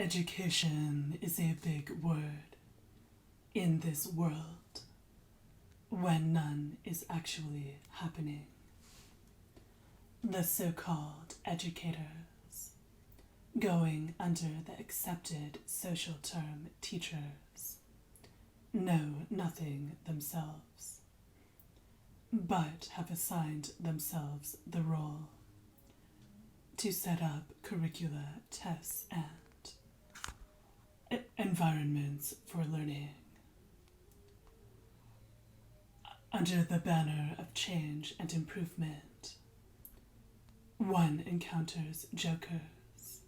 Education is a big word in this world when none is actually happening. The so-called educators, going under the accepted social term teachers, know nothing themselves, but have assigned themselves the role to set up curricula, tests, and environments for learning. Under the banner of change and improvement, one encounters jokers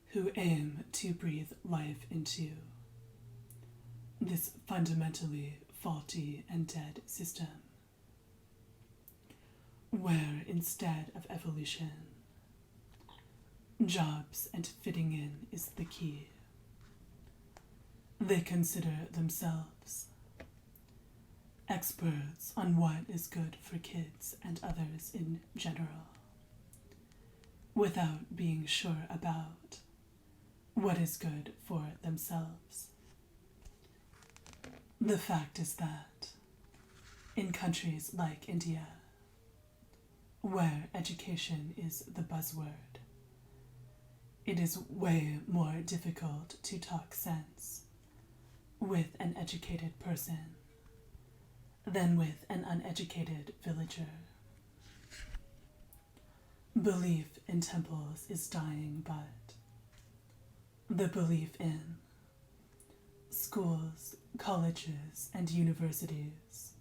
who aim to breathe life into this fundamentally faulty and dead system, where instead of evolution, jobs and fitting in is the key. They consider themselves experts on what is good for kids and others in general, without being sure about what is good for themselves. The fact is that in countries like India, where education is the buzzword, it is way more difficult to talk sense with an educated person than with an uneducated villager. Belief in temples is dying, but the belief in schools, colleges, and universities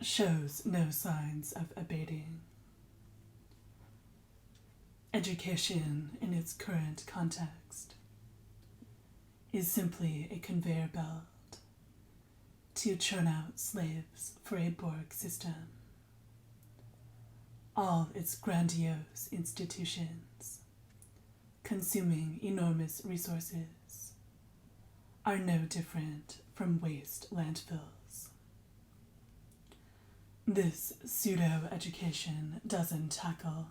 shows no signs of abating. Education in its current context is simply a conveyor belt to churn out slaves for a Borg system. All its grandiose institutions, consuming enormous resources, are no different from waste landfills. This pseudo-education doesn't tackle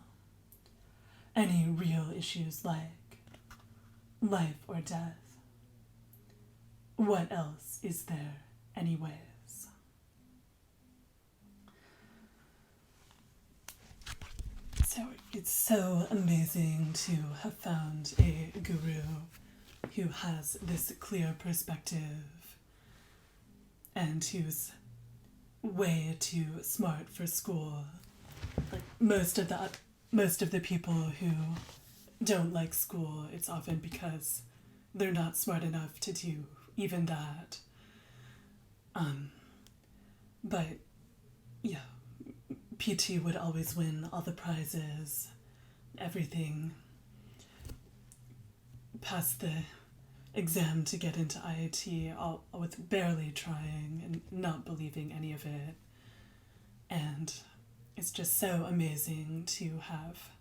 any real issues like life or death. What else is there, anyways? So it's so amazing to have found a guru who has this clear perspective and who's way too smart for school. Like most of the people who don't like school, it's often because they're not smart enough to do even that. But yeah, PT would always win all the prizes, everything, pass the exam to get into IIT, all with barely trying and not believing any of it. And it's just so amazing to have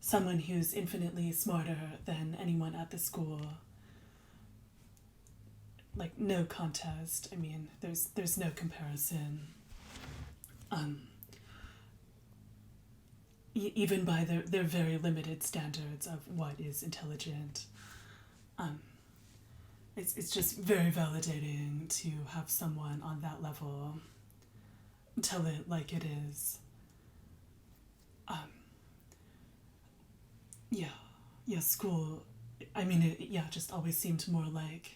someone who's infinitely smarter than anyone at the school. Like, no contest. I mean, there's no comparison. Even by their very limited standards of what is intelligent. It's just very validating to have someone on that level tell it like it is. School, I mean, it just always seemed more like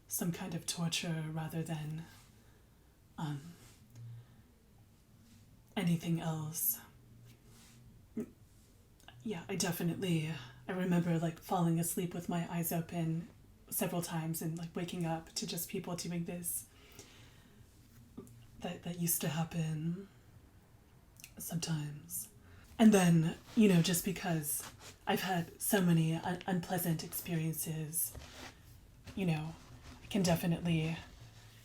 some kind of torture rather than anything else. Yeah, I remember like falling asleep with my eyes open several times and like waking up to just people doing this. That used to happen sometimes. And then, just because I've had so many unpleasant experiences, I can definitely,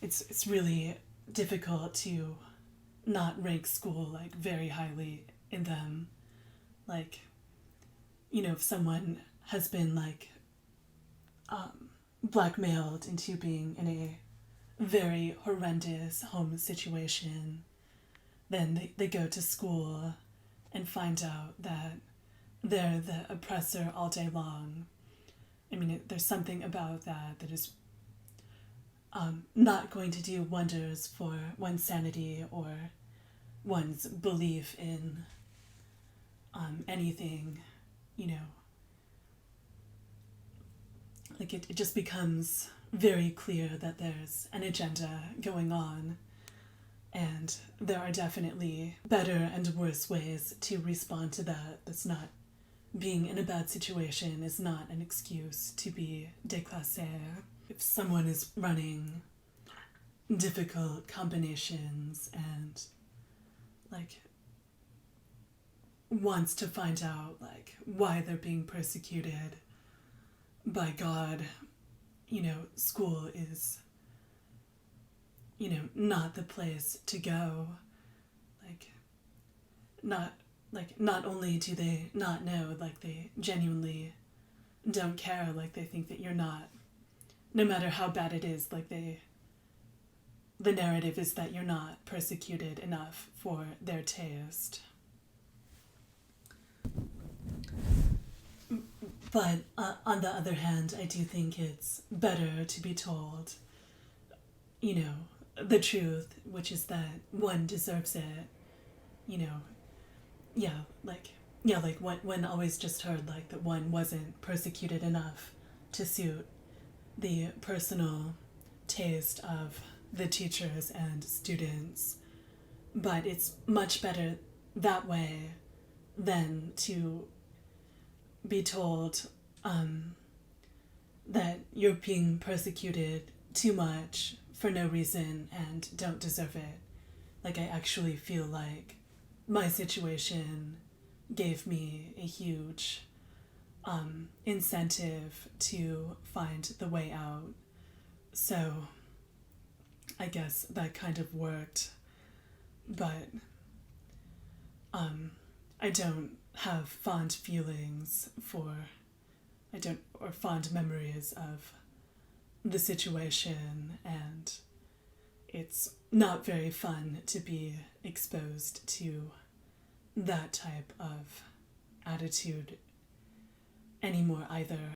it's really difficult to not rank school like very highly in them. Like, if someone has been like blackmailed into being in a very horrendous home situation, then they go to school and find out that they're the oppressor all day long. I mean, there's something about that is not going to do wonders for one's sanity or one's belief in anything, you know. Like, it just becomes very clear that there's an agenda going on, and there are definitely better and worse ways to respond to that. That's not being in a bad situation is not an excuse to be déclassé. If someone is running difficult combinations and like wants to find out like why they're being persecuted by God, you know, school is, you know, not the place to go. Not only do they not know, like they genuinely don't care, like they think that you're not, no matter how bad it is, like the narrative is that you're not persecuted enough for their taste. But on the other hand, I do think it's better to be told, you know, the truth, which is that one deserves it, you know. Like when always just heard like that one wasn't persecuted enough to suit the personal taste of the teachers and students. But it's much better that way than to be told that you're being persecuted too much for no reason and don't deserve it. Like, I actually feel like my situation gave me a huge incentive to find the way out. So I guess that kind of worked, but I don't have fond feelings or fond memories of the situation, and it's not very fun to be exposed to that type of attitude anymore either.